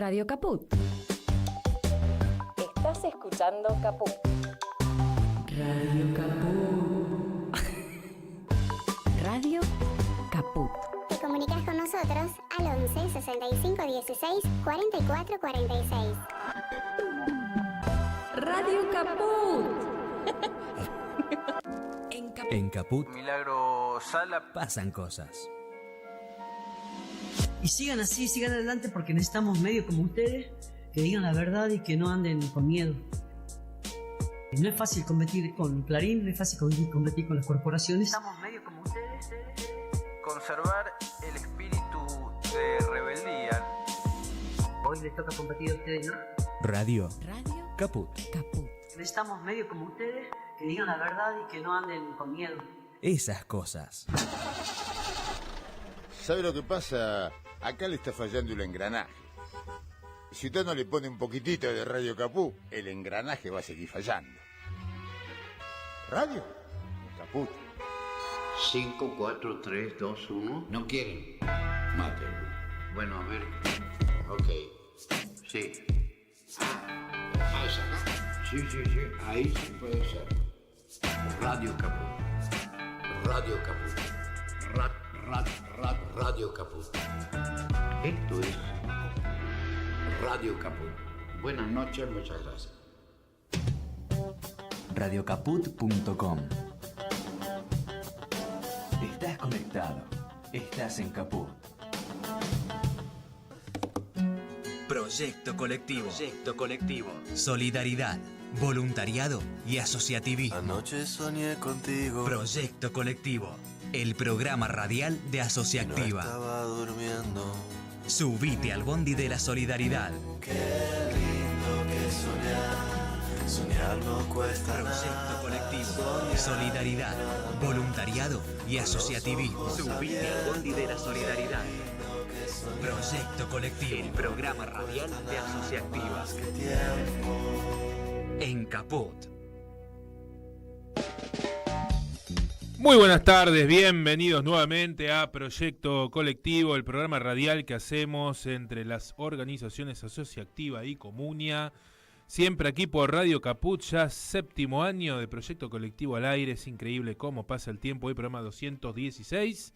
Radio Caput. Estás escuchando Caput. Radio Caput. Radio Caput. Te comunicas con nosotros al 11 65 16 44 46. Radio Caput. En Caput Milagro Sala pasan cosas. Y sigan así, sigan adelante, porque necesitamos medios como ustedes que digan la verdad y que no anden con miedo. No es fácil competir con Clarín, no es fácil competir con las corporaciones. Necesitamos medios como ustedes. conservar el espíritu de rebeldía. Hoy les toca competir a ustedes, ¿no? Radio Radio Caput. Caput. Necesitamos medios como ustedes que digan la verdad y que no anden con miedo. Esas cosas. ¿Sabe lo que pasa? Acá le está fallando el engranaje. Si usted no le pone un poquitito de Radio Caput, el engranaje va a seguir fallando. ¿Radio? Caput. 5, 4, 3, 2, 1. ¿No quieren? Mátenlo. Bueno, a ver. Ok. Sí. Ah, ¿es acá? Sí. Ahí sí puede ser. Radio Caput. Radio Caput. Radio Caput. Esto es Radio Caput. Buenas noches, muchas gracias. Radiocaput.com. Estás conectado. Estás en Caput. Proyecto colectivo. Solidaridad, voluntariado y asociativismo. Anoche soñé contigo. Proyecto colectivo. El programa radial de Asociactiva. No estaba durmiendo. Subite al bondi de la solidaridad. Qué lindo que soñar. Soñar no cuesta Proyecto nada. colectivo. Solidaridad, voluntariado y asociativismo. Subite al bondi de la solidaridad. Proyecto colectivo. El programa radial de Asociactiva. En Caput. Muy buenas tardes, bienvenidos nuevamente a Proyecto Colectivo, el programa radial que hacemos entre las organizaciones Asociactiva y Comunia. Siempre aquí por Radio Caput, ya 7º año de Proyecto Colectivo al aire. Es increíble cómo pasa el tiempo. Hoy programa 216,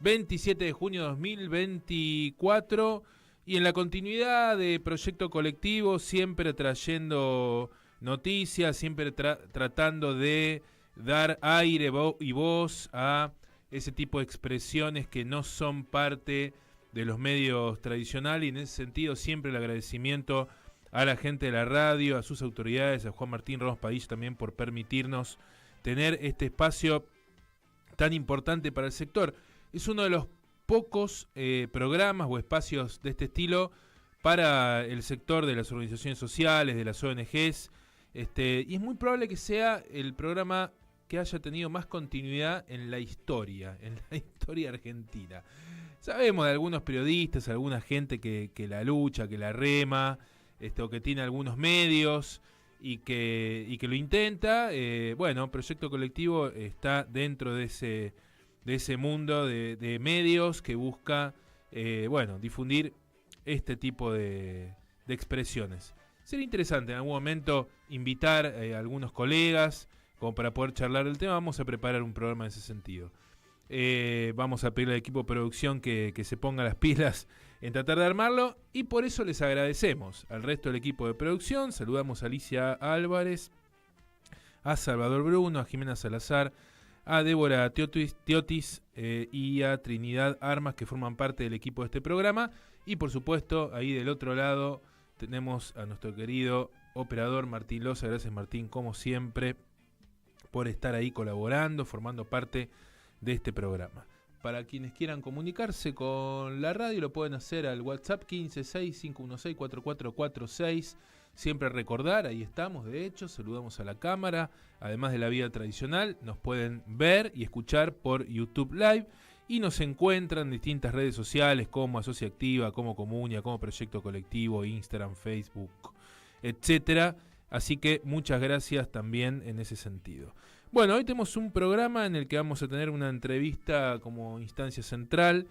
27 de junio de 2024. Y en la continuidad de Proyecto Colectivo, siempre trayendo noticias, siempre tratando de dar aire y voz a ese tipo de expresiones que no son parte de los medios tradicionales, y en ese sentido siempre el agradecimiento a la gente de la radio, a sus autoridades, a Juan Martín Ramos Padilla también por permitirnos tener este espacio tan importante para el sector. Es uno de los pocos programas o espacios de este estilo para el sector de las organizaciones sociales, de las ONGs, y es muy probable que sea el programa que haya tenido más continuidad en la historia argentina. Sabemos de algunos periodistas, alguna gente que la lucha, que la rema, o que tiene algunos medios y que lo intenta. Bueno, Proyecto Colectivo está dentro de ese mundo de medios que busca difundir este tipo de expresiones. Sería interesante en algún momento invitar a algunos colegas como para poder charlar del tema. Vamos a preparar un programa en ese sentido. Vamos a pedirle al equipo de producción que se ponga las pilas en tratar de armarlo, y por eso les agradecemos al resto del equipo de producción. Saludamos a Alicia Álvarez, a Salvador Bruno, a Jimena Salazar, a Débora Teotis y a Trinidad Armas, que forman parte del equipo de este programa. Y por supuesto, ahí del otro lado tenemos a nuestro querido operador Martín Loza. Gracias, Martín, como siempre, por estar ahí colaborando, formando parte de este programa. Para quienes quieran comunicarse con la radio, lo pueden hacer al WhatsApp 1565164446. Siempre recordar, ahí estamos, de hecho, saludamos a la cámara. Además de la vía tradicional, nos pueden ver y escuchar por YouTube Live. Y nos encuentran en distintas redes sociales como Asociactiva, como Comunia, como Proyecto Colectivo, Instagram, Facebook, etcétera. Así que muchas gracias también en ese sentido. Bueno, hoy tenemos un programa en el que vamos a tener una entrevista como instancia central.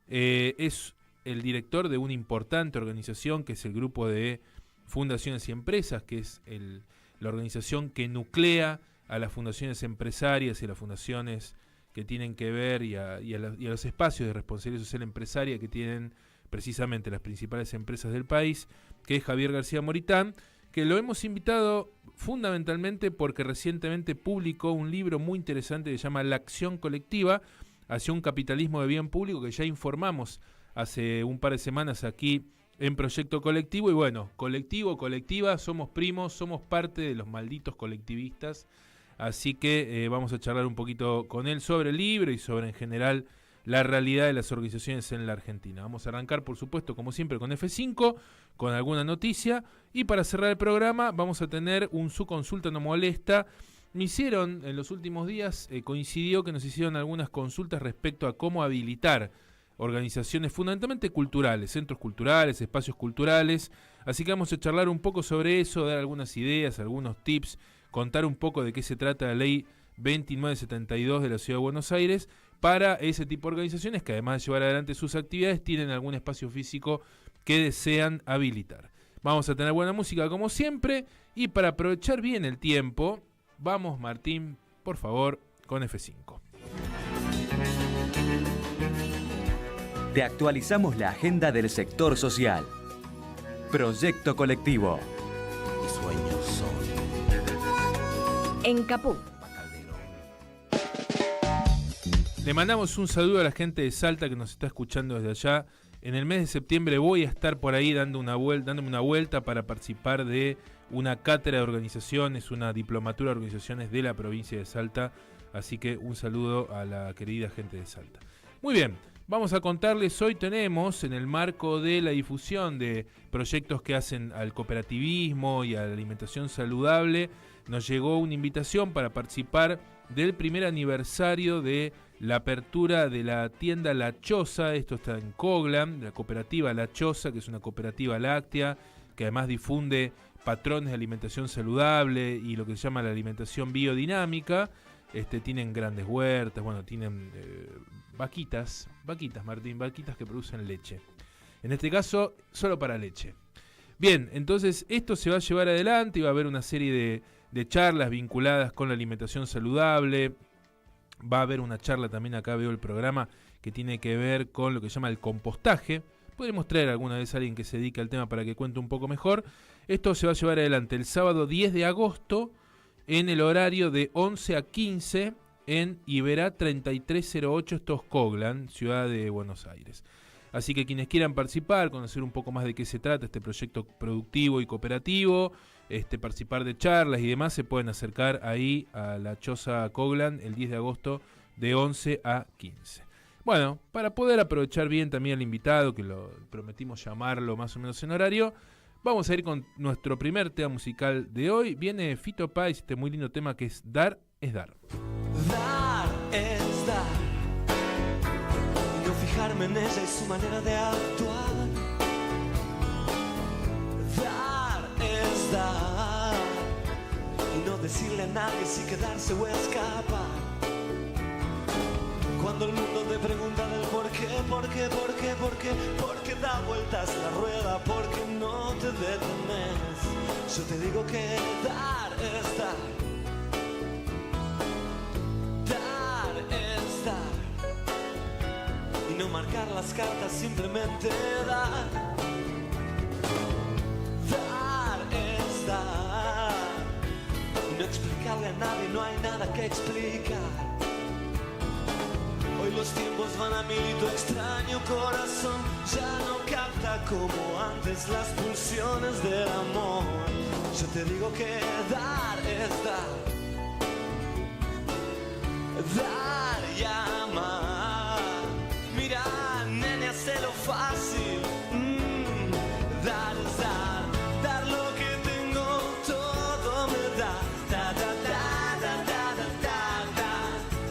Es el director de una importante organización que es el Grupo de Fundaciones y Empresas, que es la organización que nuclea a las fundaciones empresarias y a las fundaciones que tienen que ver y a los espacios de responsabilidad social empresaria que tienen precisamente las principales empresas del país, que es Javier García Moritán, que lo hemos invitado fundamentalmente porque recientemente publicó un libro muy interesante que se llama La acción colectiva hacia un capitalismo de bien público, que ya informamos hace un par de semanas aquí en Proyecto Colectivo. Y bueno, colectivo, colectiva, somos primos, somos parte de los malditos colectivistas. Así que vamos a charlar un poquito con él sobre el libro y sobre en general la realidad de las organizaciones en la Argentina. Vamos a arrancar, por supuesto, como siempre, con F5, con alguna noticia. Y para cerrar el programa vamos a tener un Su Consulta No Molesta. Me hicieron, en los últimos días, coincidió que nos hicieron algunas consultas respecto a cómo habilitar organizaciones fundamentalmente culturales, centros culturales, espacios culturales. Así que vamos a charlar un poco sobre eso, dar algunas ideas, algunos tips, contar un poco de qué se trata la ley 2972 de la Ciudad de Buenos Aires para ese tipo de organizaciones que además de llevar adelante sus actividades tienen algún espacio físico que desean habilitar. Vamos a tener buena música como siempre y para aprovechar bien el tiempo, vamos Martín, por favor, con F5. Te actualizamos la agenda del sector social. Proyecto Colectivo. Mis sueños son En Caput. Le mandamos un saludo a la gente de Salta que nos está escuchando desde allá. En el mes de septiembre voy a estar por ahí dándome una vuelta para participar de una cátedra de organizaciones, una diplomatura de organizaciones de la provincia de Salta. Así que un saludo a la querida gente de Salta. Muy bien, vamos a contarles, hoy tenemos en el marco de la difusión de proyectos que hacen al cooperativismo y a la alimentación saludable, nos llegó una invitación para participar del primer aniversario de la apertura de la tienda La Choza. Esto está en Coglan, la cooperativa La Choza, que es una cooperativa láctea que además difunde patrones de alimentación saludable y lo que se llama la alimentación biodinámica. Tienen grandes huertas, bueno, tienen vaquitas, Martín, vaquitas que producen leche. En este caso, solo para leche. Bien, entonces esto se va a llevar adelante y va a haber una serie de charlas vinculadas con la alimentación saludable. Va a haber una charla también, acá veo el programa, que tiene que ver con lo que se llama el compostaje. Podremos traer alguna vez a alguien que se dedique al tema para que cuente un poco mejor. Esto se va a llevar adelante el sábado 10 de agosto en el horario de 11 a 15 en Iberá 3308, esto es Coglan, Ciudad de Buenos Aires. Así que quienes quieran participar, conocer un poco más de qué se trata este proyecto productivo y cooperativo, participar de charlas y demás, se pueden acercar ahí a la Choza Coglan el 10 de agosto de 11 a 15. Bueno, para poder aprovechar bien también al invitado, que lo prometimos llamarlo más o menos en horario, vamos a ir con nuestro primer tema musical de hoy. Viene Fito Páez, este muy lindo tema que es Dar es Dar. Dar es dar. Y no fijarme en ella y su manera de actuar. Dar es dar. Y no decirle a nadie si quedarse o escapar. Cuando el mundo te pregunta del por qué, porque da vueltas la rueda, porque no te detenes. Yo te digo que dar es dar. Dar es dar. Y no marcar las cartas, simplemente dar. Dar es dar. Y no explicarle a nadie, no hay nada que explicar. Hoy los tiempos van a mil y tu extraño corazón ya no capta como antes las pulsiones del amor. Yo te digo que dar es dar. Dar y amar. Mira, nene, hacelo fácil. Dar es dar. Dar lo que tengo, todo me da. Da, da, da, da, da, da, da, da.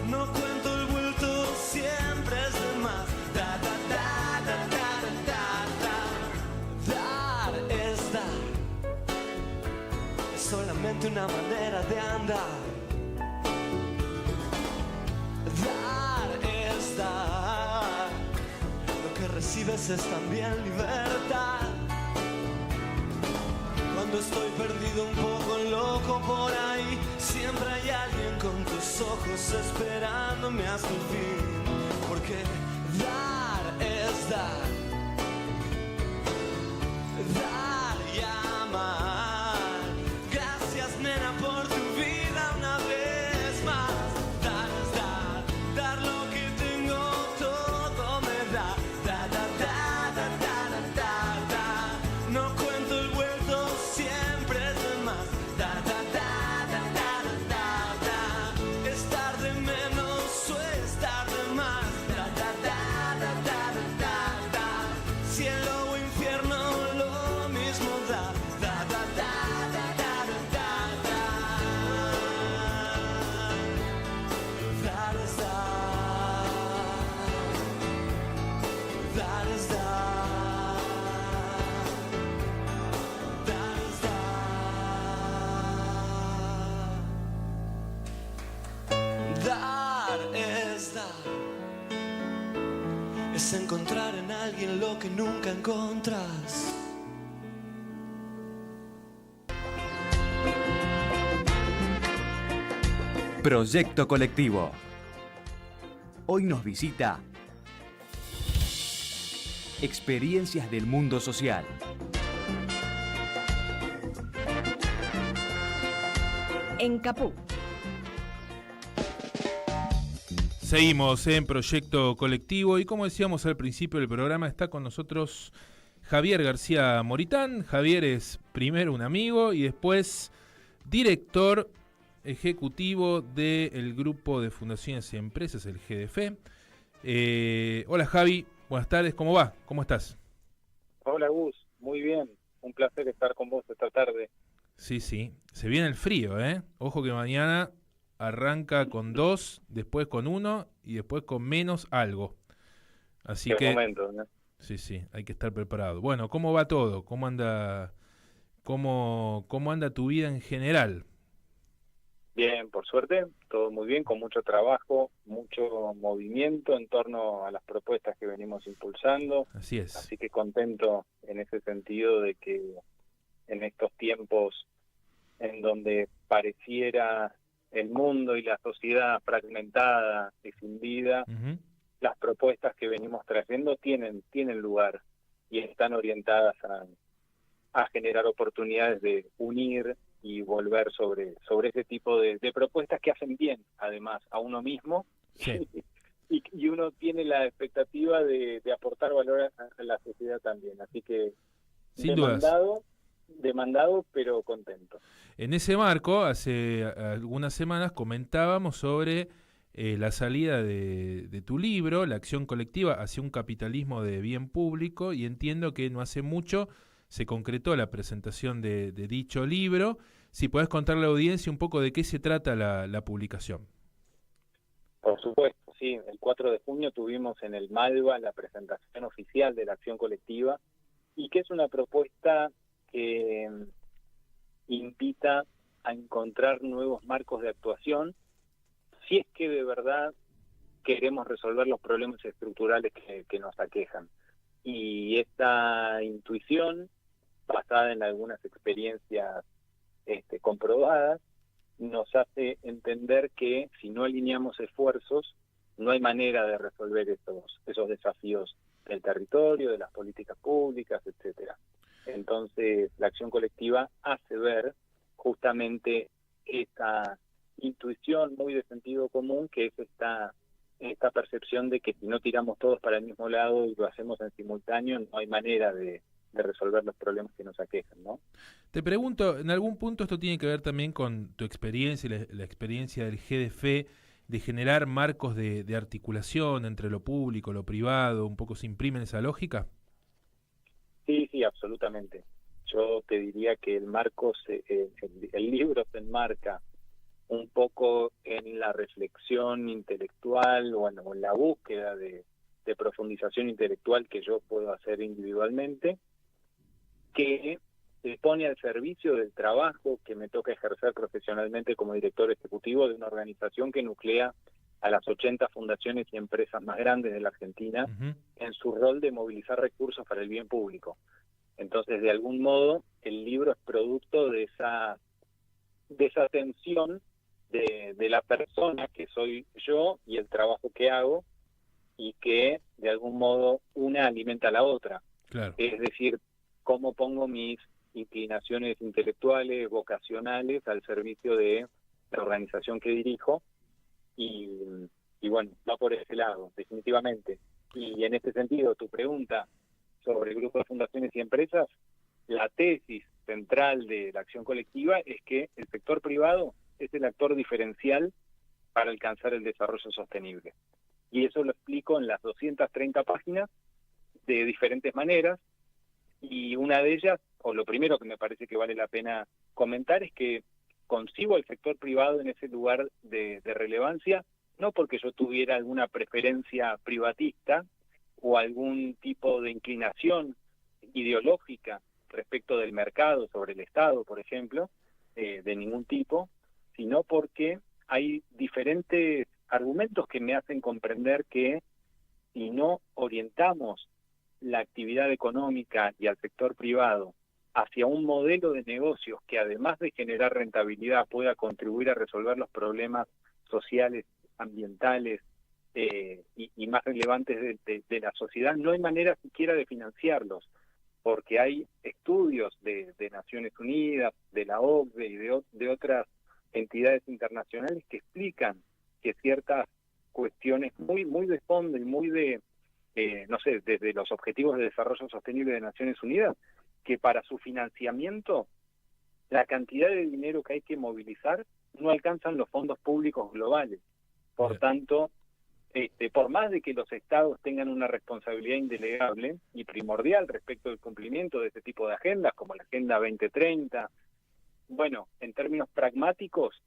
No cuento el vuelto, siempre es de más. Da, da, da, da, da, da, da, da. Dar es dar. Es solamente una manera de andar. Dar es dar. Lo que recibe veces también libertad. Cuando estoy perdido un poco loco por ahí, siempre hay alguien con tus ojos esperándome hasta el fin. Porque dar es dar, dar y amar. Gracias, nena, por tu vida una vez más. Dar es dar, dar lo que tengo, todo me da. Da, da, da, da, da, da, da, da. No cuento el vuelto, siempre es de más. Da, da, da, da, da, da, da, da. Estar de menos o estar de más. Da, da, da, da, da, da, da, da. Cielo o infierno, lo mismo da. Da, da, da, da, da, da, da, da. Dar es dar. Dar es dar. Dar es dar. Dar es dar. Es encontrar en alguien lo que nunca encontrás. Proyecto colectivo. Hoy nos visita experiencias del mundo social. En Caput. Seguimos en Proyecto Colectivo y como decíamos al principio del programa, está con nosotros Javier García Moritán. Javier es primero un amigo y después director ejecutivo del grupo de fundaciones y empresas, el GDF. Hola Javi, buenas tardes, ¿cómo va? ¿Cómo estás? Hola Gus, muy bien, un placer estar con vos esta tarde. Sí, sí, se viene el frío, ¿eh? Ojo que mañana arranca con 2, después con 1 y después con menos algo. Así que momento, ¿no? Sí, sí, hay que estar preparado. Bueno, ¿cómo va todo? ¿Cómo anda tu vida en general? Bien, por suerte, todo muy bien, con mucho trabajo, mucho movimiento en torno a las propuestas que venimos impulsando. Así es. Así que contento en ese sentido de que en estos tiempos en donde pareciera el mundo y la sociedad fragmentada y sin vida, las propuestas que venimos trayendo tienen lugar y están orientadas a generar oportunidades de unir y volver sobre ese tipo de propuestas que hacen bien, además, a uno mismo. Sí. y uno tiene la expectativa de aportar valor a la sociedad también. Así que sin dudas. Demandado, pero contento. En ese marco, hace algunas semanas comentábamos sobre la salida de tu libro, La acción colectiva hacia un capitalismo de bien público, y entiendo que no hace mucho se concretó la presentación de dicho libro. Si podés contarle a la audiencia un poco de qué se trata la publicación. Por supuesto, sí. El 4 de junio tuvimos en el Malva la presentación oficial de la acción colectiva, y que es una propuesta que invita a encontrar nuevos marcos de actuación si es que de verdad queremos resolver los problemas estructurales que nos aquejan. Y esta intuición, basada en algunas experiencias comprobadas, nos hace entender que si no alineamos esfuerzos, no hay manera de resolver esos desafíos del territorio, de las políticas públicas, etcétera. Entonces, la acción colectiva hace ver justamente esta intuición muy de sentido común, que es esta percepción de que si no tiramos todos para el mismo lado y lo hacemos en simultáneo, no hay manera de resolver los problemas que nos aquejan, ¿no? Te pregunto, en algún punto esto tiene que ver también con tu experiencia y la experiencia del GDF de generar marcos de articulación entre lo público, lo privado, un poco se imprime esa lógica. Sí, absolutamente. Yo te diría que el libro se enmarca un poco en la reflexión intelectual, o en la búsqueda de profundización intelectual que yo puedo hacer individualmente, que se pone al servicio del trabajo que me toca ejercer profesionalmente como director ejecutivo de una organización que nuclea a las 80 fundaciones y empresas más grandes de la Argentina en su rol de movilizar recursos para el bien público. Entonces, de algún modo, el libro es producto de esa tensión de la persona que soy yo y el trabajo que hago, y que de algún modo una alimenta a la otra. Claro. Es decir, cómo pongo mis inclinaciones intelectuales, vocacionales al servicio de la organización que dirijo, y bueno, va por ese lado, definitivamente. Y en este sentido, tu pregunta sobre el grupo de fundaciones y empresas, la tesis central de la acción colectiva es que el sector privado es el actor diferencial para alcanzar el desarrollo sostenible. Y eso lo explico en las 230 páginas de diferentes maneras, y una de ellas, o lo primero que me parece que vale la pena comentar, es que concibo al sector privado en ese lugar de relevancia, no porque yo tuviera alguna preferencia privatista o algún tipo de inclinación ideológica respecto del mercado sobre el Estado, por ejemplo, de ningún tipo, sino porque hay diferentes argumentos que me hacen comprender que si no orientamos la actividad económica y al sector privado hacia un modelo de negocios que, además de generar rentabilidad, pueda contribuir a resolver los problemas sociales, ambientales y más relevantes de la sociedad, no hay manera siquiera de financiarlos, porque hay estudios de Naciones Unidas, de la OCDE y de otras entidades internacionales que explican que ciertas cuestiones muy de fondo y muy de, no sé, desde los Objetivos de Desarrollo Sostenible de Naciones Unidas, que para su financiamiento la cantidad de dinero que hay que movilizar no alcanzan los fondos públicos globales. Por tanto, por más de que los estados tengan una responsabilidad indelegable y primordial respecto del cumplimiento de este tipo de agendas, como la Agenda 2030, bueno, en términos pragmáticos,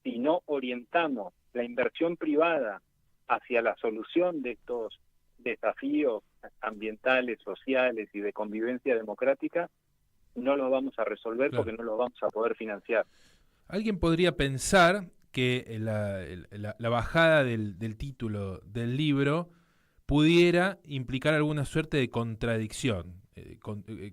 si no orientamos la inversión privada hacia la solución de estos desafíos ambientales, sociales y de convivencia democrática, no los vamos a resolver, porque no los vamos a poder financiar. Alguien podría pensar que la bajada del título del libro pudiera implicar alguna suerte de contradicción,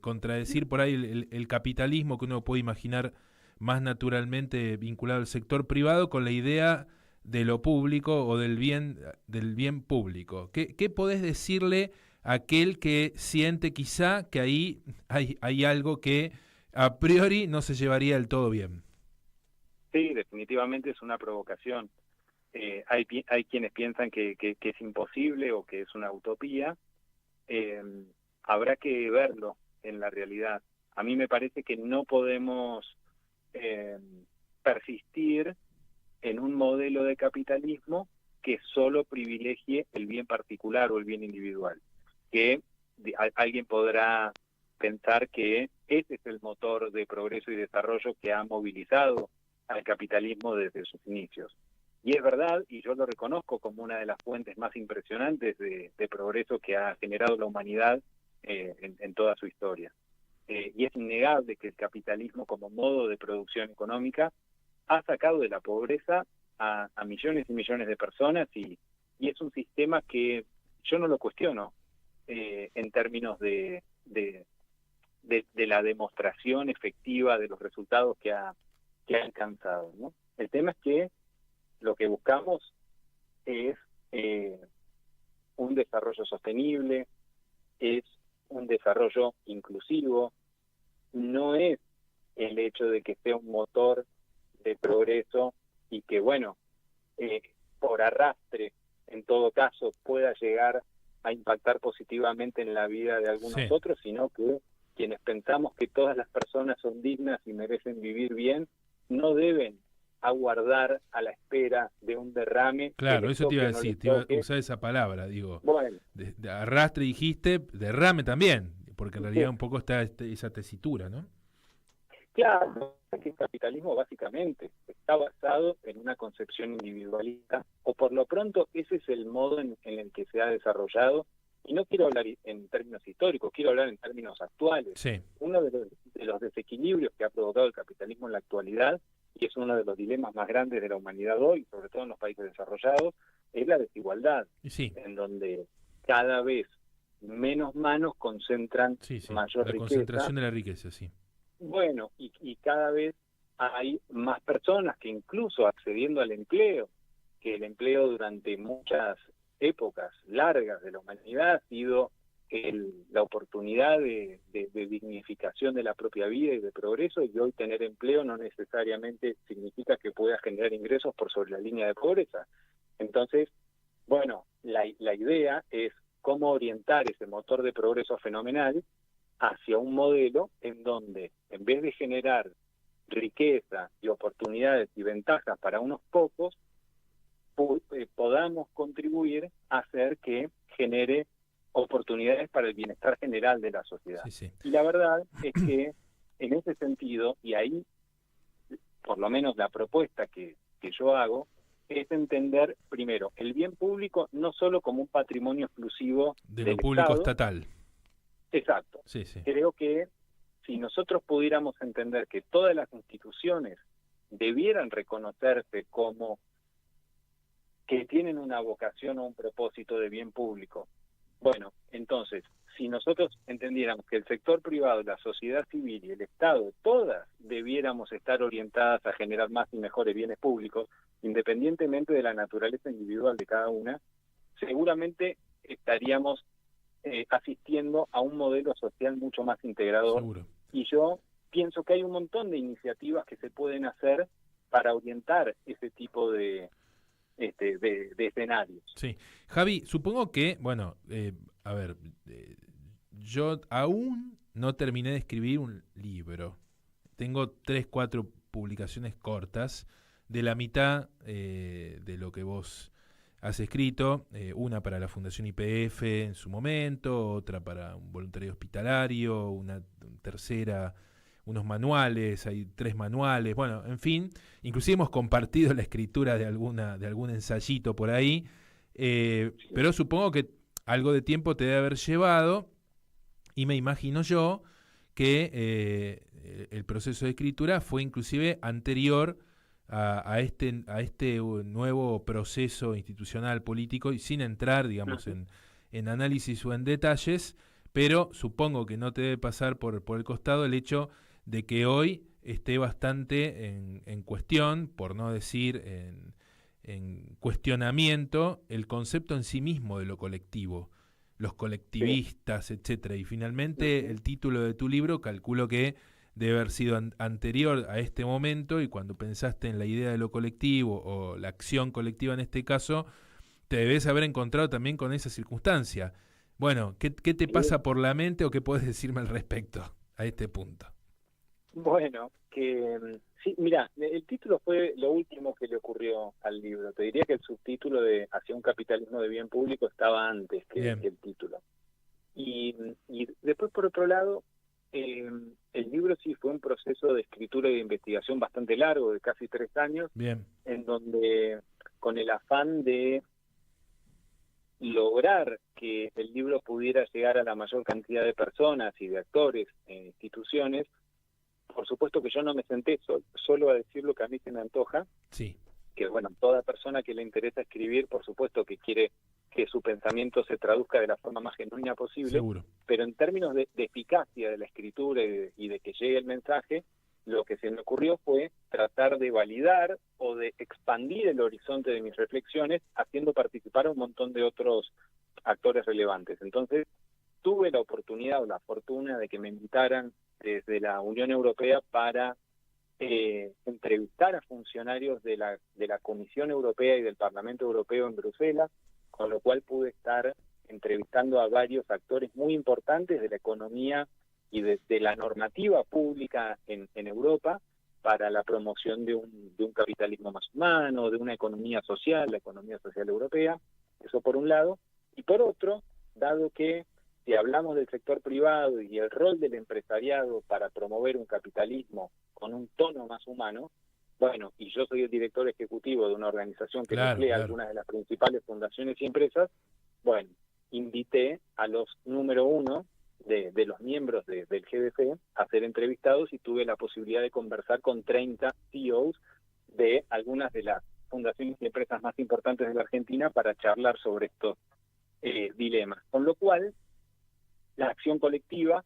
contradecir por ahí el capitalismo que uno puede imaginar más naturalmente vinculado al sector privado con la idea de lo público o del bien público. ¿Qué podés decirle a aquel que siente quizá que ahí hay algo que a priori no se llevaría del todo bien? Sí, definitivamente es una provocación. Hay quienes piensan que es imposible o que es una utopía. Habrá que verlo en la realidad. A mí me parece que no podemos persistir en un modelo de capitalismo que solo privilegie el bien particular o el bien individual. Que alguien podrá pensar que ese es el motor de progreso y desarrollo que ha movilizado al capitalismo desde sus inicios. Y es verdad, y yo lo reconozco como una de las fuentes más impresionantes de progreso que ha generado la humanidad en toda su historia. Y es innegable que el capitalismo como modo de producción económica ha sacado de la pobreza a millones y millones de personas, y es un sistema que yo no lo cuestiono en términos de la demostración efectiva de los resultados que ha alcanzado, ¿no? El tema es que lo que buscamos es un desarrollo sostenible, es un desarrollo inclusivo, no es el hecho de que sea un motor de progreso y que, bueno, por arrastre, en todo caso, pueda llegar a impactar positivamente en la vida de algunos otros, sino que quienes pensamos que todas las personas son dignas y merecen vivir bien, no deben aguardar a la espera de un derrame. Claro, eso te iba a decir, te iba a usar esa palabra, digo. Bueno. De arrastre dijiste, derrame también, porque en realidad un poco está esa tesitura, ¿no? Claro, que el capitalismo básicamente está basado en una concepción individualista, o por lo pronto ese es el modo en el que se ha desarrollado. Y no quiero hablar en términos históricos, quiero hablar en términos actuales. Sí. Uno de los desequilibrios que ha provocado el capitalismo en la actualidad y es uno de los dilemas más grandes de la humanidad hoy, sobre todo en los países desarrollados, es la desigualdad, Sí, en donde cada vez menos manos concentran mayor la riqueza. concentración de la riqueza, sí. Bueno, y cada vez hay más personas que incluso accediendo al empleo, que el empleo durante muchas épocas largas de la humanidad ha sido la oportunidad de dignificación de la propia vida y de progreso, y hoy tener empleo no necesariamente significa que pueda generar ingresos por sobre la línea de pobreza. Entonces, bueno, la idea es cómo orientar ese motor de progreso fenomenal hacia un modelo en donde, en vez de generar riqueza y oportunidades y ventajas para unos pocos, podamos contribuir a hacer que genere oportunidades para el bienestar general de la sociedad. Y la verdad es que en ese sentido, y ahí por lo menos la propuesta que yo hago, es entender primero el bien público no solo como un patrimonio exclusivo De del lo público Estado. estatal. Exacto. Sí, sí. Creo que si nosotros pudiéramos entender que todas las instituciones debieran reconocerse como que tienen una vocación o un propósito de bien público, bueno, entonces, si nosotros entendiéramos que el sector privado, la sociedad civil y el Estado, todas debiéramos estar orientadas a generar más y mejores bienes públicos, independientemente de la naturaleza individual de cada una, seguramente estaríamos asistiendo a un modelo social mucho más integrador. Seguro. Y yo pienso que hay un montón de iniciativas que se pueden hacer para orientar ese tipo de escenarios. Sí. Javi, supongo que, bueno, a ver, yo aún no terminé de escribir un libro. Tengo 3, 4 publicaciones cortas de la mitad de lo que vos has escrito, una para la Fundación YPF en su momento, otra para un voluntario hospitalario, una tercera, unos manuales, hay 3 manuales, bueno, en fin, inclusive hemos compartido la escritura de algún ensayito por ahí, pero supongo que algo de tiempo te debe haber llevado, y me imagino yo que el proceso de escritura fue inclusive anterior a este nuevo proceso institucional político, y sin entrar, digamos, en análisis o en detalles, pero supongo que no te debe pasar por el costado el hecho de que hoy esté bastante en cuestión, por no decir en cuestionamiento, el concepto en sí mismo de lo colectivo, los colectivistas, etcétera. Y finalmente el título de tu libro calculo que debe haber sido anterior a este momento, y cuando pensaste en la idea de lo colectivo o la acción colectiva en este caso, te debes haber encontrado también con esa circunstancia. Bueno, ¿qué te pasa por la mente o qué puedes decirme al respecto a este punto? Bueno, que sí, mira, el título fue lo último que le ocurrió al libro. Te diría que el subtítulo de Hacia un capitalismo de bien público estaba antes que el título. Y después, por otro lado, el libro sí fue un proceso de escritura y de investigación bastante largo, de casi 3 años, en donde con el afán de lograr que el libro pudiera llegar a la mayor cantidad de personas y de actores e instituciones, por supuesto que yo no me senté solo a decir lo que a mí se me antoja, que bueno, toda persona que le interesa escribir, por supuesto que quiere que su pensamiento se traduzca de la forma más genuina posible, Seguro. Pero en términos de eficacia de la escritura y de que llegue el mensaje, lo que se me ocurrió fue tratar de validar o de expandir el horizonte de mis reflexiones, haciendo participar a un montón de otros actores relevantes. Entonces, tuve la oportunidad o la fortuna de que me invitaran desde la Unión Europea para entrevistar a funcionarios de la Comisión Europea y del Parlamento Europeo en Bruselas, con lo cual pude estar entrevistando a varios actores muy importantes de la economía y de la normativa pública en Europa para la promoción de un capitalismo más humano, de una economía social, la economía social europea. Eso por un lado. Y por otro, dado que si hablamos del sector privado y el rol del empresariado para promover un capitalismo con un tono más humano, bueno, y yo soy el director ejecutivo de una organización que nuclea algunas de las principales fundaciones y empresas, bueno, invité a los número 1 de los miembros del GDF a ser entrevistados y tuve la posibilidad de conversar con 30 CEOs de algunas de las fundaciones y empresas más importantes de la Argentina para charlar sobre estos dilemas. Con lo cual, la acción colectiva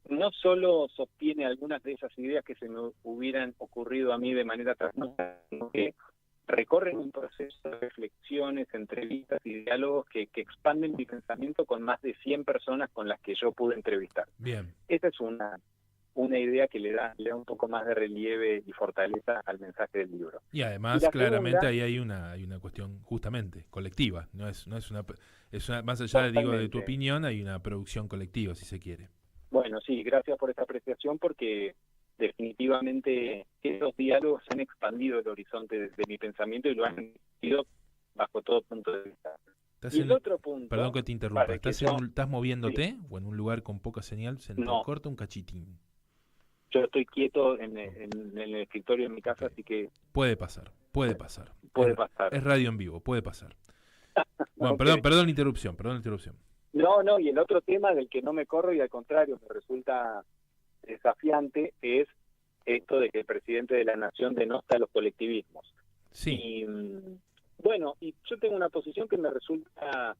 no solo sostiene algunas de esas ideas que se me hubieran ocurrido a mí de manera transversal, sino que recorren un proceso de reflexiones, entrevistas y diálogos que expanden mi pensamiento con más de 100 personas con las que yo pude entrevistar. Bien. Esa es una idea que le da un poco más de relieve y fortaleza al mensaje del libro. Y además, la claramente, segunda, ahí hay una cuestión justamente colectiva. No es una más allá de tu opinión, hay una producción colectiva, si se quiere. Bueno, sí, gracias por esta apreciación, porque definitivamente esos diálogos han expandido el horizonte de mi pensamiento y lo han ido bajo todo punto de vista. Y el otro punto... Perdón que te interrumpa, ¿estás moviéndote o en un lugar con poca señal? Se te corta un cachitín. Yo estoy quieto en el escritorio de mi casa, así que... Puede pasar. Es radio en vivo, puede pasar. Bueno, Okay. perdón la interrupción. No, y el otro tema del que no me corro y al contrario me resulta desafiante es esto de que el presidente de la Nación denota los colectivismos. Sí. Y bueno, y yo tengo una posición que me resulta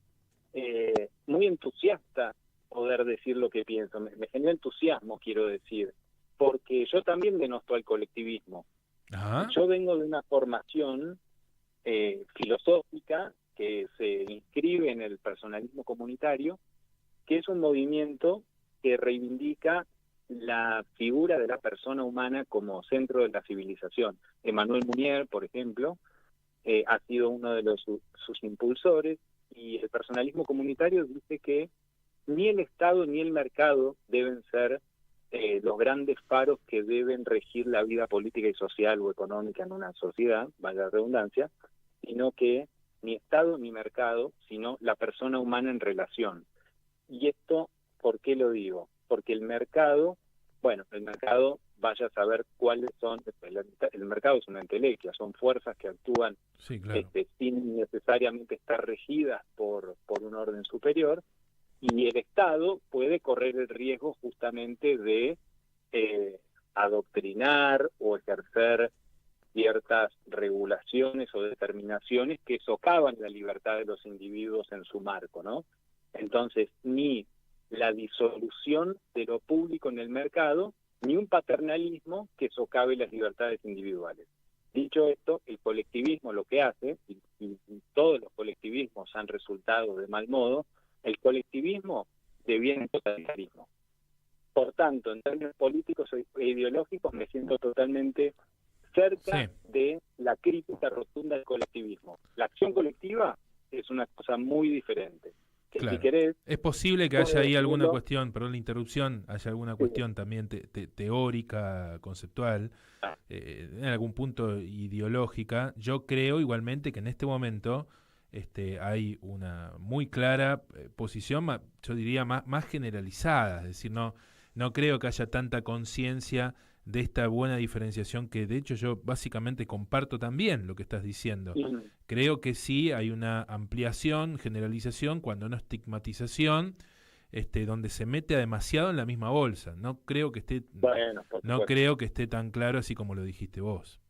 muy entusiasta poder decir lo que pienso. Me genera entusiasmo, quiero decir, porque yo también denosto al colectivismo. Ajá. Yo vengo de una formación filosófica que se inscribe en el personalismo comunitario, que es un movimiento que reivindica la figura de la persona humana como centro de la civilización. Emmanuel Mounier, por ejemplo, ha sido uno de sus impulsores, y el personalismo comunitario dice que ni el Estado ni el mercado deben ser los grandes faros que deben regir la vida política y social o económica en una sociedad, valga la redundancia, sino que ni Estado ni mercado, sino la persona humana en relación. Y esto, ¿por qué lo digo? Porque el mercado, vaya a saber cuáles son, el mercado es una entelequia, son fuerzas que actúan sí, claro. Sin necesariamente estar regidas por un orden superior, y el Estado puede correr el riesgo justamente de adoctrinar o ejercer ciertas regulaciones o determinaciones que socavan la libertad de los individuos en su marco, ¿no? Entonces, ni la disolución de lo público en el mercado, ni un paternalismo que socave las libertades individuales. Dicho esto, el colectivismo lo que hace, y todos los colectivismos han resultado de mal modo, el colectivismo deviene totalitarismo. Por tanto, en términos políticos e ideológicos, me siento totalmente cerca de la crítica rotunda del colectivismo. La acción colectiva es una cosa muy diferente. Que claro. Si querés, es posible que haya ahí alguna cuestión, perdón la interrupción, haya alguna cuestión también teórica, conceptual, en algún punto ideológica. Yo creo igualmente que en este momento hay una muy clara posición, yo diría más generalizada, es decir, no creo que haya tanta conciencia de esta buena diferenciación, que de hecho yo básicamente comparto también lo que estás diciendo. Creo que sí hay una ampliación, generalización, cuando no estigmatización, donde se mete demasiado en la misma bolsa. No creo que esté tan claro así como lo dijiste vos.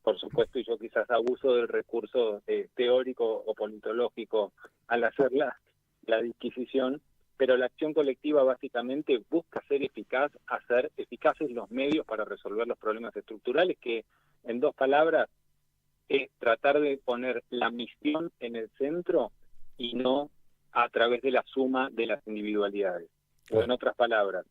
Por supuesto, y yo quizás abuso del recurso teórico o politológico al hacer la disquisición, pero la acción colectiva básicamente busca ser eficaz, hacer eficaces los medios para resolver los problemas estructurales, que en dos palabras es tratar de poner la misión en el centro y no a través de la suma de las individualidades. O en otras palabras,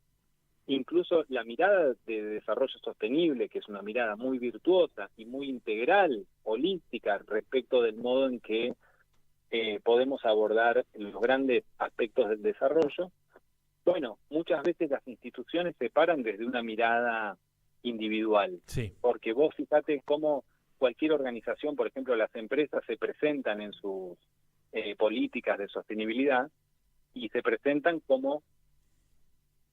incluso la mirada de desarrollo sostenible, que es una mirada muy virtuosa y muy integral, holística, respecto del modo en que podemos abordar los grandes aspectos del desarrollo. Bueno, muchas veces las instituciones se paran desde una mirada individual. Sí. Porque vos fíjate cómo cualquier organización, por ejemplo las empresas, se presentan en sus políticas de sostenibilidad y se presentan como,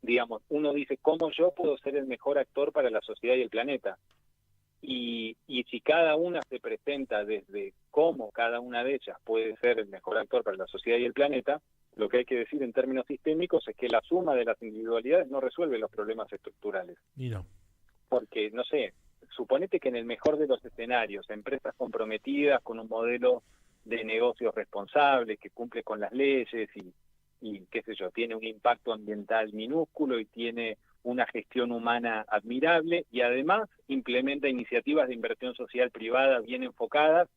digamos, uno dice, ¿cómo yo puedo ser el mejor actor para la sociedad y el planeta? Y si cada una se presenta desde cómo cada una de ellas puede ser el mejor actor para la sociedad y el planeta, lo que hay que decir en términos sistémicos es que la suma de las individualidades no resuelve los problemas estructurales. Y no. Porque, no sé, suponete que en el mejor de los escenarios, empresas comprometidas con un modelo de negocios responsable, que cumple con las leyes y qué sé yo, tiene un impacto ambiental minúsculo y tiene una gestión humana admirable y además implementa iniciativas de inversión social privada bien enfocadas.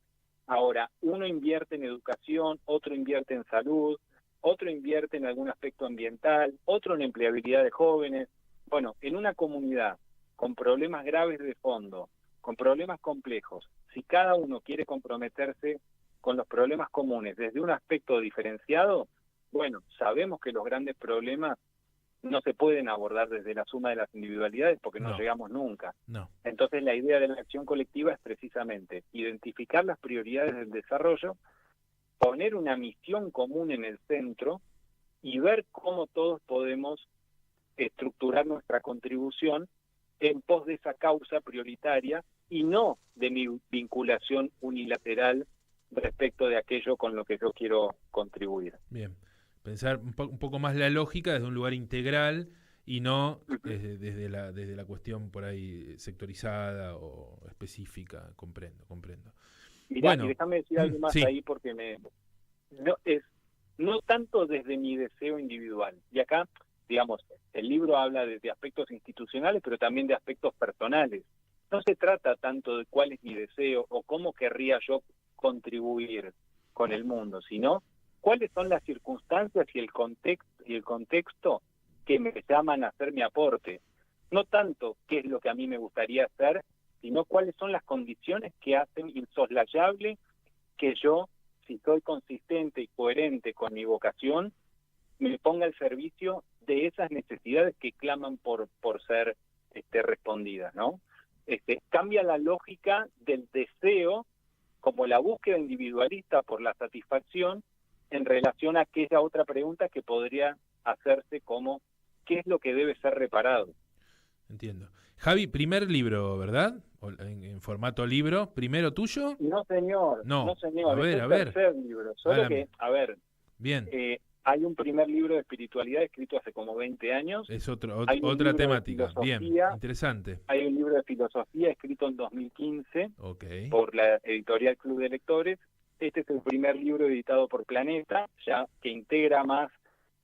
Ahora, uno invierte en educación, otro invierte en salud, otro invierte en algún aspecto ambiental, otro en empleabilidad de jóvenes. Bueno, en una comunidad con problemas graves de fondo, con problemas complejos, si cada uno quiere comprometerse con los problemas comunes desde un aspecto diferenciado, bueno, sabemos que los grandes problemas no se pueden abordar desde la suma de las individualidades porque no llegamos nunca. No. Entonces la idea de la acción colectiva es precisamente identificar las prioridades del desarrollo, poner una misión común en el centro y ver cómo todos podemos estructurar nuestra contribución en pos de esa causa prioritaria y no de mi vinculación unilateral respecto de aquello con lo que yo quiero contribuir. Bien. Pensar un poco más la lógica desde un lugar integral y no desde la cuestión por ahí sectorizada o específica. Comprendo. Mirá, Bueno, y déjame decir algo más sí. ahí porque no tanto desde mi deseo individual. Y acá, digamos, el libro habla de aspectos institucionales, pero también de aspectos personales. No se trata tanto de cuál es mi deseo o cómo querría yo contribuir con el mundo, sino cuáles son las circunstancias y el contexto que me llaman a hacer mi aporte. No tanto qué es lo que a mí me gustaría hacer, sino cuáles son las condiciones que hacen insoslayable que yo, si soy consistente y coherente con mi vocación, me ponga al servicio de esas necesidades que claman por ser respondidas, ¿no? Cambia la lógica del deseo como la búsqueda individualista por la satisfacción en relación a aquella otra pregunta que podría hacerse como ¿qué es lo que debe ser reparado? Entiendo. Javi, primer libro, ¿verdad? En formato libro, ¿primero tuyo? No, señor. No, señor. A ver, es el tercer libro. Solo Hágame. que, a ver, Bien. hay un primer libro de espiritualidad escrito hace como 20 años. Es otra Hay un otra libro de temática. Bien, filosofía. interesante. Hay un libro de filosofía escrito en 2015 Ok. por la editorial Club de Lectores. Este es el primer libro editado por Planeta, ya que integra más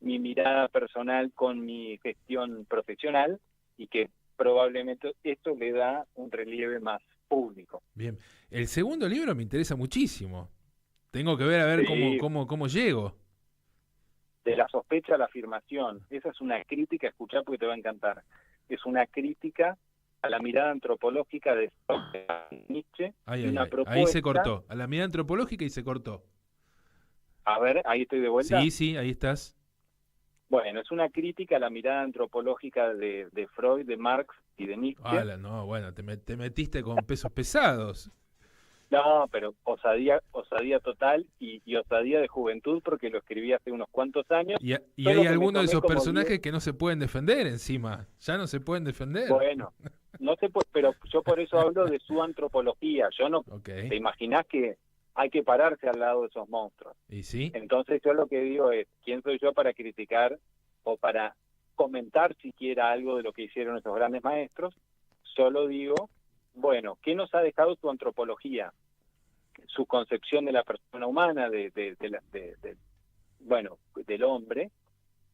mi mirada personal con mi gestión profesional y que probablemente esto le da un relieve más público. Bien. El segundo libro me interesa muchísimo. Tengo que ver a ver Sí. cómo llego. De la sospecha a la afirmación. Esa es una crítica, escuchá porque te va a encantar. Es una crítica a la mirada antropológica de Nietzsche. Ahí, y una ahí propuesta. se cortó. A la mirada antropológica y se cortó. A ver, ahí estoy de vuelta. Sí, ahí estás. Bueno, es una crítica a la mirada antropológica de Freud, de Marx y de Nietzsche. No, bueno, te metiste con pesos pesados. No, pero osadía total y osadía de juventud porque lo escribí hace unos cuantos años. Y Solo hay que me algunos de tomé esos como personajes 10. que no se pueden defender encima. Ya no se pueden defender. Bueno, no sé, pero yo por eso hablo de su antropología. Yo no, Ok. te imaginás que hay que pararse al lado de esos monstruos. ¿Y sí? Entonces yo lo que digo es, ¿quién soy yo para criticar o para comentar siquiera algo de lo que hicieron esos grandes maestros? Solo digo, bueno, ¿qué nos ha dejado su antropología? Su concepción de la persona humana, del hombre,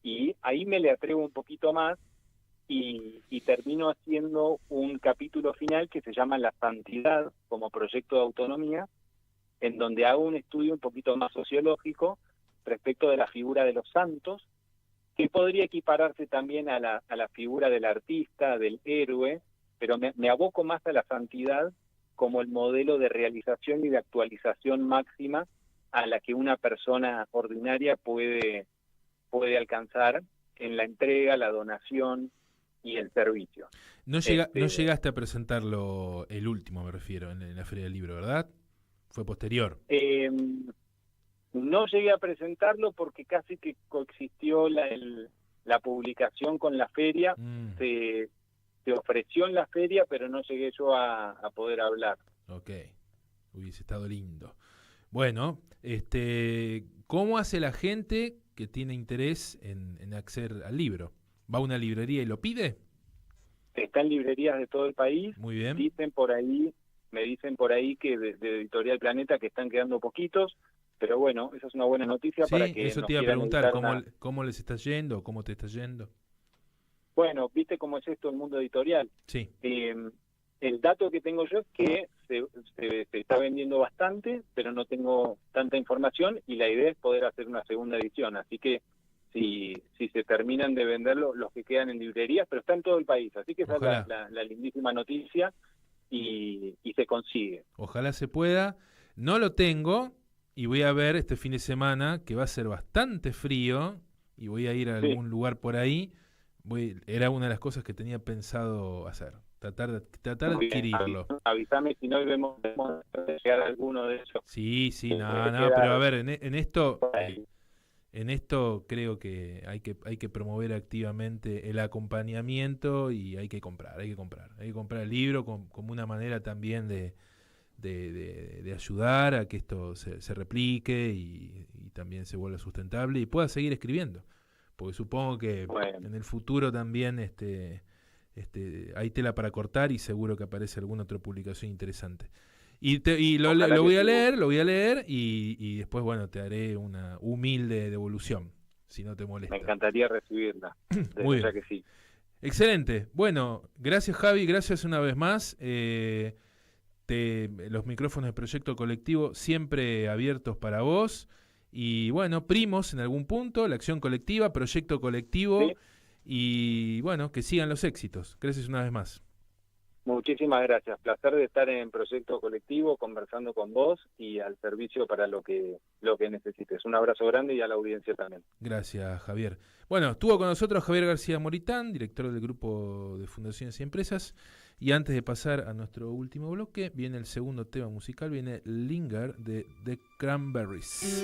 y ahí me le atrevo un poquito más y termino haciendo un capítulo final que se llama La Santidad como proyecto de autonomía, en donde hago un estudio un poquito más sociológico respecto de la figura de los santos, que podría equipararse también a la figura del artista, del héroe, pero me aboco más a la santidad como el modelo de realización y de actualización máxima a la que una persona ordinaria puede alcanzar en la entrega, la donación y el servicio. No llegaste a presentarlo, el último me refiero, en la Feria del Libro, ¿verdad? Fue posterior. No llegué a presentarlo porque casi que coexistió la publicación con la feria. Se ofreció en la feria, pero no llegué yo a poder hablar. Ok, hubiese estado lindo. Bueno, ¿cómo hace la gente que tiene interés en acceder al libro. ¿Va a una librería y lo pide? Está en librerías de todo el país. Muy bien. Me dicen por ahí que de Editorial Planeta que están quedando poquitos, pero bueno, esa es una buena noticia Sí, para que eso nos te iba a quieran preguntar, editar ¿cómo les está yendo? ¿Cómo te está yendo? Bueno, viste cómo es esto el mundo editorial. Sí. El dato que tengo yo es que se está vendiendo bastante, pero no tengo tanta información y la idea es poder hacer una segunda edición. Así que si se terminan de vender los que quedan en librerías, pero está en todo el país. Así que esa es la lindísima noticia y se consigue. Ojalá se pueda. No lo tengo y voy a ver este fin de semana que va a ser bastante frío y voy a ir a algún lugar por ahí. Era una de las cosas que tenía pensado hacer, tratar de adquirirlo. Avísame si no y vemos llegar a alguno de esos. Sí, pero a ver, en esto creo que hay que promover activamente el acompañamiento y hay que comprar el libro como una manera también de ayudar a que esto se replique y también se vuelva sustentable y pueda seguir escribiendo. Porque supongo que en el futuro también hay tela para cortar y seguro que aparece alguna otra publicación interesante. Y lo voy a leer y después, bueno, te haré una humilde devolución, si no te molesta. Me encantaría recibirla. Muy bien. Que sí. Excelente. Bueno, gracias Javi, gracias una vez más. Los micrófonos de Proyecto Colectivo siempre abiertos para vos. Y bueno, primos en algún punto, la acción colectiva, Proyecto Colectivo, sí. Y bueno, que sigan los éxitos. Gracias una vez más. Muchísimas gracias. Placer de estar en Proyecto Colectivo, conversando con vos y al servicio para lo que necesites. Un abrazo grande y a la audiencia también. Gracias, Javier. Bueno, estuvo con nosotros Javier García Moritán, director del Grupo de Fundaciones y Empresas. Y antes de pasar a nuestro último bloque, viene el segundo tema musical, viene Linger de The Cranberries.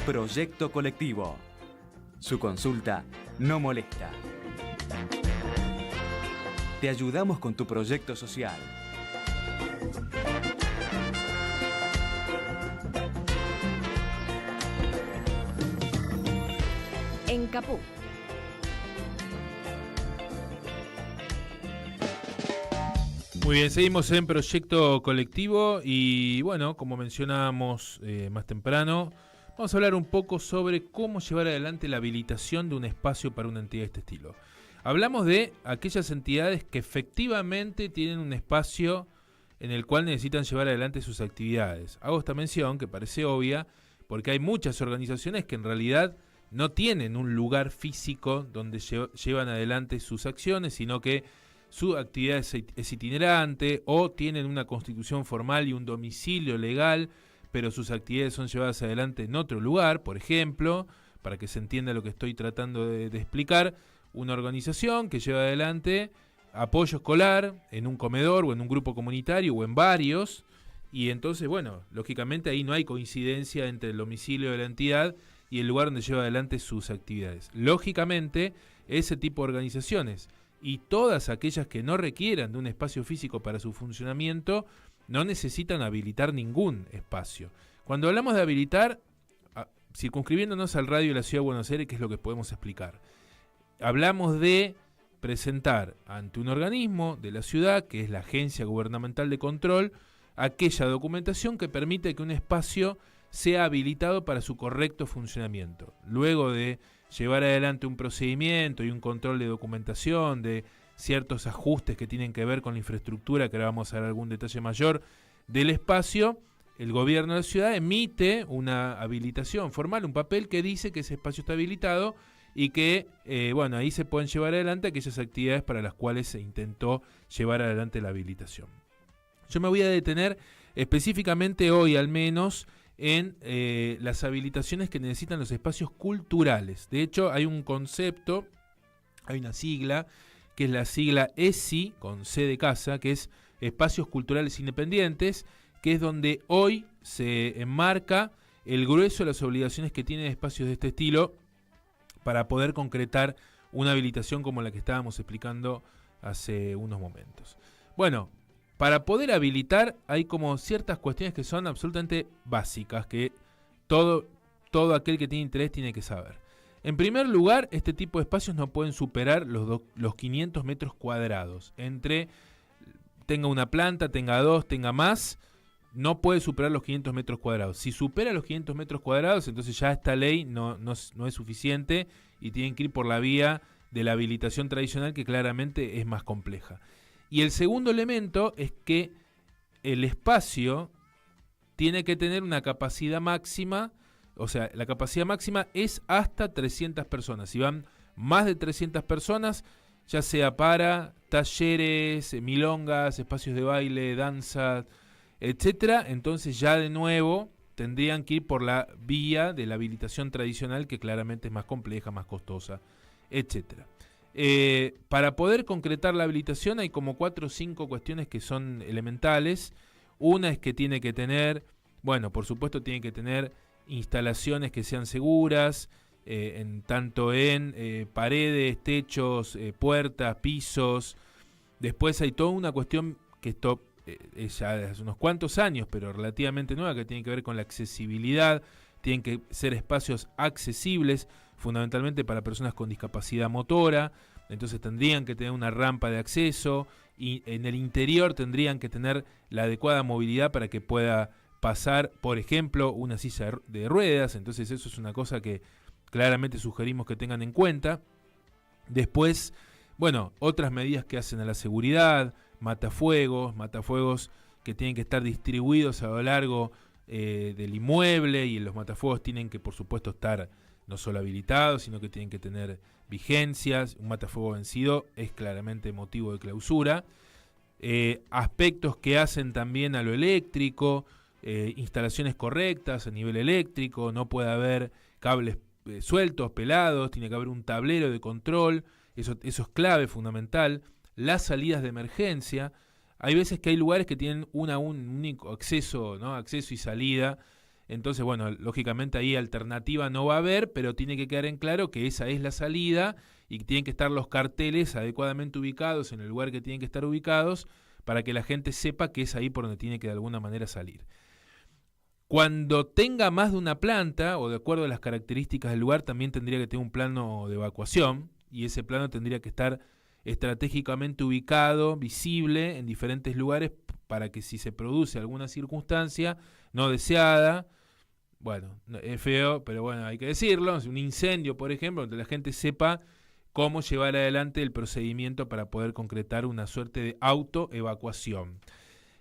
Proyecto colectivo. Su consulta no molesta. Te ayudamos con tu proyecto social. En Capú. Muy bien, seguimos en Proyecto Colectivo y bueno, como mencionábamos más temprano, vamos a hablar un poco sobre cómo llevar adelante la habilitación de un espacio para una entidad de este estilo. Hablamos de aquellas entidades que efectivamente tienen un espacio en el cual necesitan llevar adelante sus actividades. Hago esta mención que parece obvia porque hay muchas organizaciones que en realidad no tienen un lugar físico donde llevan adelante sus acciones, sino que su actividad es itinerante o tienen una constitución formal y un domicilio legal, pero sus actividades son llevadas adelante en otro lugar. Por ejemplo, para que se entienda lo que estoy tratando de explicar, una organización que lleva adelante apoyo escolar en un comedor o en un grupo comunitario o en varios, y entonces, bueno, lógicamente ahí no hay coincidencia entre el domicilio de la entidad y el lugar donde lleva adelante sus actividades. Lógicamente, ese tipo de organizaciones y todas aquellas que no requieran de un espacio físico para su funcionamiento no necesitan habilitar ningún espacio. Cuando hablamos de habilitar, circunscribiéndonos al radio de la Ciudad de Buenos Aires, ¿qué es lo que podemos explicar? Hablamos de presentar ante un organismo de la ciudad, que es la Agencia Gubernamental de Control, aquella documentación que permite que un espacio sea habilitado para su correcto funcionamiento. Luego de llevar adelante un procedimiento y un control de documentación, de ciertos ajustes que tienen que ver con la infraestructura, que ahora vamos a dar algún detalle mayor del espacio, el gobierno de la ciudad emite una habilitación formal, un papel que dice que ese espacio está habilitado y que, bueno, ahí se pueden llevar adelante aquellas actividades para las cuales se intentó llevar adelante la habilitación. Yo me voy a detener específicamente hoy, al menos, en las habilitaciones que necesitan los espacios culturales. De hecho, hay un concepto, hay una sigla, que es la sigla ESI, con C de casa, que es Espacios Culturales Independientes, que es donde hoy se enmarca el grueso de las obligaciones que tienen espacios de este estilo para poder concretar una habilitación como la que estábamos explicando hace unos momentos. Bueno, para poder habilitar hay como ciertas cuestiones que son absolutamente básicas, que todo aquel que tiene interés tiene que saber. En primer lugar, este tipo de espacios no pueden superar los 500 metros cuadrados. Tenga una planta, tenga dos, tenga más, no puede superar los 500 metros cuadrados. Si supera los 500 metros cuadrados, entonces ya esta ley no es suficiente y tienen que ir por la vía de la habilitación tradicional, que claramente es más compleja. Y el segundo elemento es que el espacio tiene que tener una capacidad máxima, o sea, la capacidad máxima es hasta 300 personas. Si van más de 300 personas, ya sea para talleres, milongas, espacios de baile, danza, etcétera, entonces ya de nuevo tendrían que ir por la vía de la habilitación tradicional, que claramente es más compleja, más costosa, etcétera. Para poder concretar la habilitación hay como 4 o 5 cuestiones que son elementales. Una es que tiene que tener, bueno, por supuesto tiene que tener instalaciones que sean seguras, tanto en paredes, techos, puertas, pisos. Después hay toda una cuestión que esto es ya de hace unos cuantos años, pero relativamente nueva, que tiene que ver con la accesibilidad. Tienen que ser espacios accesibles, fundamentalmente para personas con discapacidad motora. Entonces tendrían que tener una rampa de acceso y en el interior tendrían que tener la adecuada movilidad para que pueda pasar, por ejemplo, una silla de ruedas. Entonces eso es una cosa que claramente sugerimos que tengan en cuenta. Después, bueno, otras medidas que hacen a la seguridad, matafuegos que tienen que estar distribuidos a lo largo del inmueble, y los matafuegos tienen que, por supuesto, estar no solo habilitados, sino que tienen que tener vigencias. Un matafuego vencido es claramente motivo de clausura. Aspectos que hacen también a lo eléctrico, instalaciones correctas a nivel eléctrico, no puede haber cables sueltos, pelados, tiene que haber un tablero de control, eso es clave, fundamental. Las salidas de emergencia, hay veces que hay lugares que tienen un único acceso, ¿no? Acceso y salida, Entonces, bueno, lógicamente ahí alternativa no va a haber, pero tiene que quedar en claro que esa es la salida y que tienen que estar los carteles adecuadamente ubicados en el lugar que tienen que estar ubicados para que la gente sepa que es ahí por donde tiene que de alguna manera salir. Cuando tenga más de una planta, o de acuerdo a las características del lugar, también tendría que tener un plano de evacuación, y ese plano tendría que estar estratégicamente ubicado, visible en diferentes lugares, para que si se produce alguna circunstancia no deseada, bueno, es feo, pero bueno, hay que decirlo, un incendio, por ejemplo, donde la gente sepa cómo llevar adelante el procedimiento para poder concretar una suerte de autoevacuación.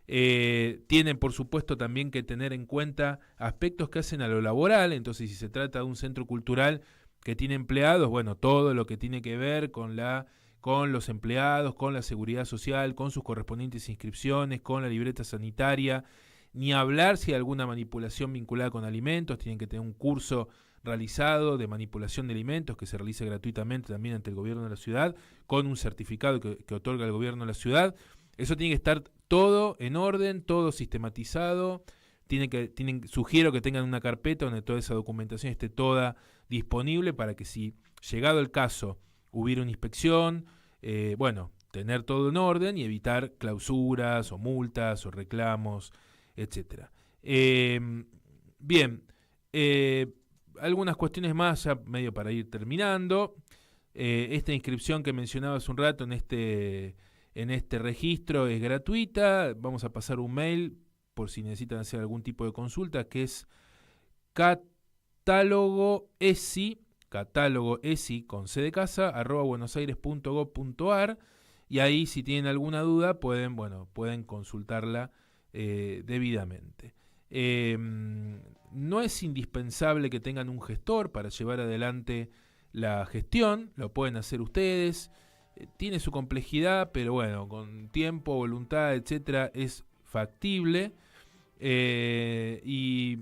Tienen, por supuesto, también que tener en cuenta aspectos que hacen a lo laboral. Entonces, si se trata de un centro cultural que tiene empleados, bueno, todo lo que tiene que ver con los empleados, con la seguridad social, con sus correspondientes inscripciones, con la libreta sanitaria, ni hablar si hay alguna manipulación vinculada con alimentos. Tienen que tener un curso realizado de manipulación de alimentos que se realice gratuitamente también ante el gobierno de la ciudad, con un certificado que otorga el gobierno de la ciudad. Eso tiene que estar todo en orden, todo sistematizado. Sugiero que tengan una carpeta donde toda esa documentación esté toda disponible para que, si llegado el caso hubiera una inspección, tener todo en orden y evitar clausuras o multas o reclamos, etcétera. Algunas cuestiones más ya medio para ir terminando. Esta inscripción que mencionaba hace un rato en este registro es gratuita. Vamos a pasar un mail por si necesitan hacer algún tipo de consulta, que es catálogoesi con c de casa @buenosaires.gov.ar, y ahí, si tienen alguna duda, pueden consultarla debidamente. No es indispensable que tengan un gestor para llevar adelante la gestión, lo pueden hacer ustedes. Tiene su complejidad, pero bueno, con tiempo, voluntad, etcétera, es factible. Y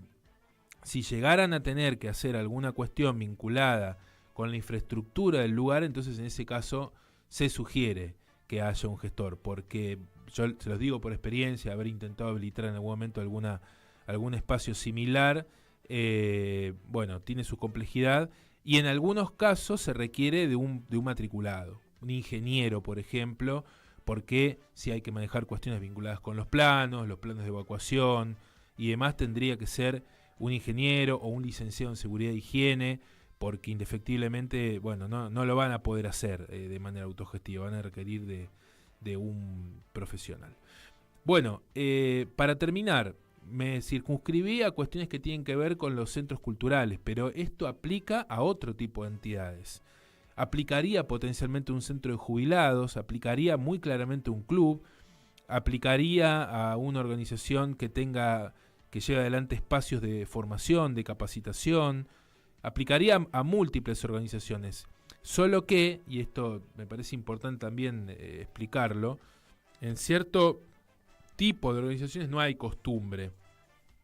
si llegaran a tener que hacer alguna cuestión vinculada con la infraestructura del lugar, entonces en ese caso se sugiere que haya un gestor, porque yo se los digo por experiencia, haber intentado habilitar en algún momento algún espacio similar, tiene su complejidad, y en algunos casos se requiere de un matriculado, un ingeniero, por ejemplo, porque si hay que manejar cuestiones vinculadas con los planos de evacuación y demás, tendría que ser un ingeniero o un licenciado en seguridad e higiene, porque indefectiblemente, no lo van a poder hacer de manera autogestiva, van a requerir de un profesional. Para terminar, me circunscribí a cuestiones que tienen que ver con los centros culturales, pero esto aplica a otro tipo de entidades. Aplicaría potencialmente un centro de jubilados, aplicaría muy claramente un club, aplicaría a una organización que lleve adelante espacios de formación, de capacitación, aplicaría a múltiples organizaciones. Solo que, y esto me parece importante también explicarlo, en cierto tipo de organizaciones no hay costumbre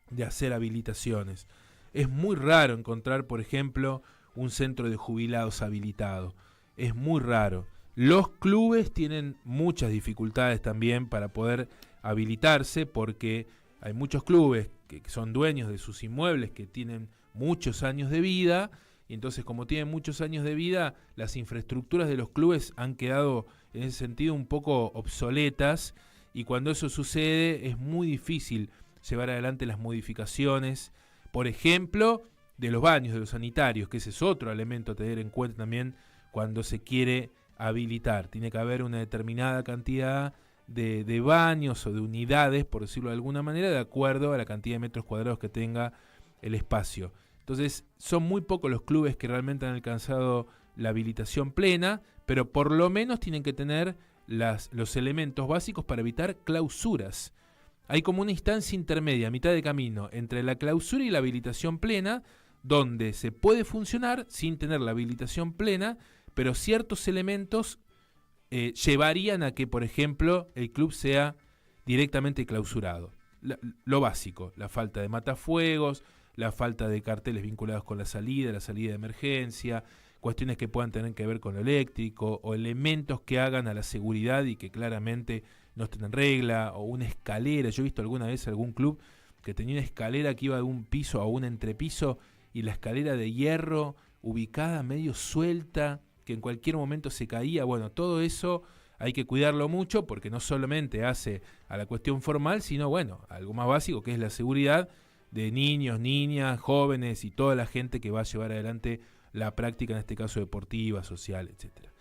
de hacer habilitaciones. Es muy raro encontrar, por ejemplo, un centro de jubilados habilitado. Es muy raro. Los clubes tienen muchas dificultades también para poder habilitarse, porque hay muchos clubes que son dueños de sus inmuebles, que tienen muchos años de vida, y entonces, como tienen muchos años de vida, las infraestructuras de los clubes han quedado en ese sentido un poco obsoletas, y cuando eso sucede es muy difícil llevar adelante las modificaciones, por ejemplo, de los baños, de los sanitarios, que ese es otro elemento a tener en cuenta también cuando se quiere habilitar. Tiene que haber una determinada cantidad de baños o de unidades, por decirlo de alguna manera, de acuerdo a la cantidad de metros cuadrados que tenga el espacio. Entonces, son muy pocos los clubes que realmente han alcanzado la habilitación plena, pero por lo menos tienen que tener los elementos básicos para evitar clausuras. Hay como una instancia intermedia, a mitad de camino, entre la clausura y la habilitación plena, donde se puede funcionar sin tener la habilitación plena, pero ciertos elementos llevarían a que, por ejemplo, el club sea directamente clausurado. Lo básico, la falta de matafuegos, la falta de carteles vinculados con la salida de emergencia, cuestiones que puedan tener que ver con lo eléctrico, o elementos que hagan a la seguridad y que claramente no estén en regla, o una escalera. Yo he visto alguna vez algún club que tenía una escalera que iba de un piso a un entrepiso y la escalera de hierro ubicada medio suelta, que en cualquier momento se caía. Bueno, todo eso hay que cuidarlo mucho porque no solamente hace a la cuestión formal, sino, bueno, algo más básico que es la seguridad de niños, niñas, jóvenes y toda la gente que va a llevar adelante la práctica, en este caso deportiva, social, etcétera.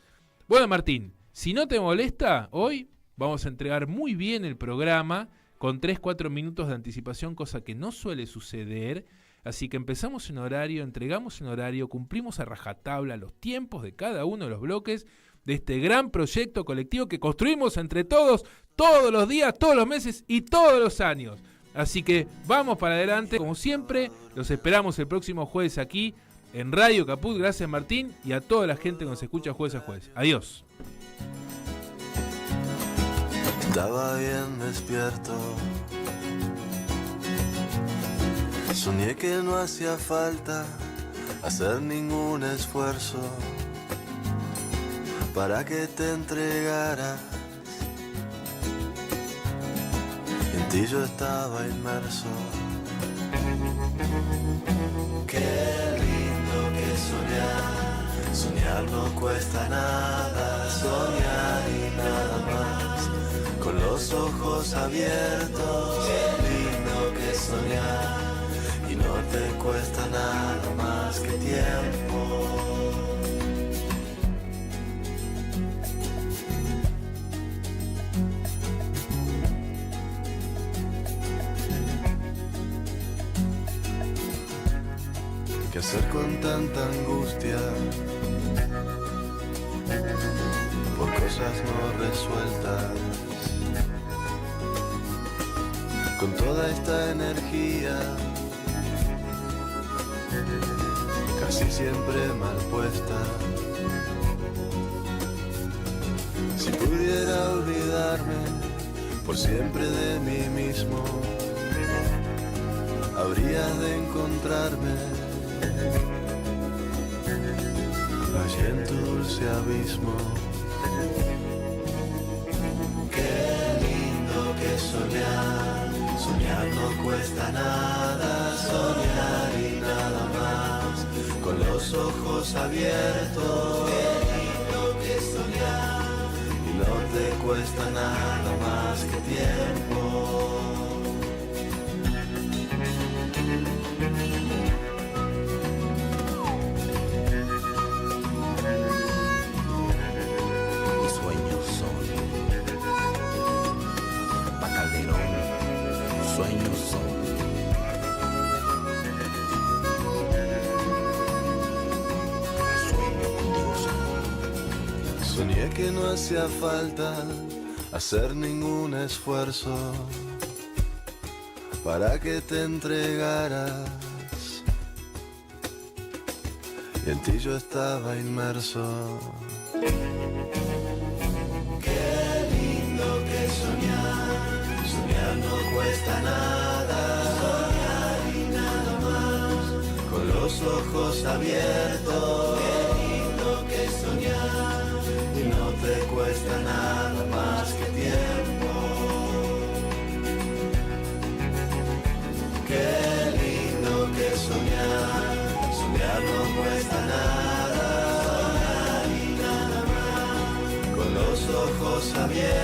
Bueno, Martín, si no te molesta, hoy vamos a entregar muy bien el programa con 3-4 minutos de anticipación, cosa que no suele suceder. Así que empezamos en horario, entregamos en horario, cumplimos a rajatabla los tiempos de cada uno de los bloques de este gran proyecto colectivo que construimos entre todos, todos los días, todos los meses y todos los años. Así que vamos para adelante, como siempre, los esperamos el próximo jueves aquí en Radio Caput. Gracias, Martín, y a toda la gente que nos escucha jueves a jueves. Adiós. Estaba bien despierto. Soñé que no hacía falta hacer ningún esfuerzo para que te entregaras. En ti yo estaba inmerso. Qué lindo que soñar. Soñar no cuesta nada. Soñar y nada más. Con los ojos abiertos. Qué lindo que soñar. Y no te cuesta nada más que tiempo. ¿Qué hacer con tanta angustia? Por cosas no resueltas. Con toda esta energía casi siempre mal puesta. Si pudiera olvidarme por siempre de mí mismo, habría de encontrarme allí en tu dulce abismo. Qué lindo que soñar. Soñar no cuesta nada, soñar y nada más, con los ojos abiertos. Qué lindo que soñar, y no te cuesta nada más que tiempo. Mis sueños son Bacalderón. Sueños son. Sueño contigo son. Soñé que no hacía falta hacer ningún esfuerzo para que te entregaras. Y en ti yo estaba inmerso. Qué lindo que soñar. Soñar no cuesta nada, soñar y nada más, con los ojos abiertos. Qué lindo que soñar, y no te cuesta nada más que tiempo. Qué lindo que soñar, soñar no cuesta nada, soñar y nada más, con los ojos abiertos.